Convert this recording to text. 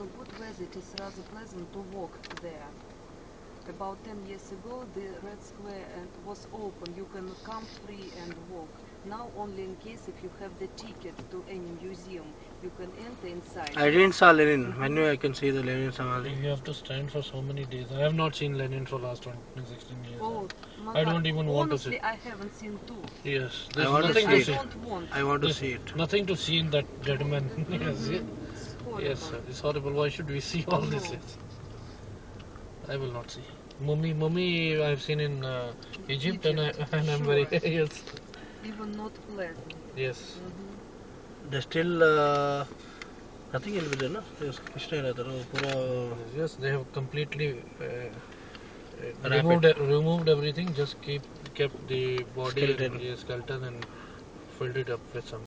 a good weather, it is rather pleasant to walk there. About 10 years ago, the Red Square was open. You can come free and walk. Now only in case if you have the ticket to any museum, you can enter inside. I didn't saw Lenin. When I can see the Lenin Samadhi? You have to stand for so many days. I have not seen Lenin for last 16 years. Oh, I don't even want to see. honestly, I haven't seen too. Yes, I there's want to nothing see to it. see. Don't want. I want to There's see it. nothing to see in that dead man. Yes, It's horrible. yes, sir. It's horrible. Why should we see all this? No. Yes. I will not see. Mummy, I've seen in Egypt, and I'm very Sure. yes, Even not pleasant. yes. There's still nothing will be there, no? Yes, Krishna रहता है ना, पूरा Yes, they have completely Wrap it. removed everything. Just kept the body Skeleton. and skeleton and filled it up with some.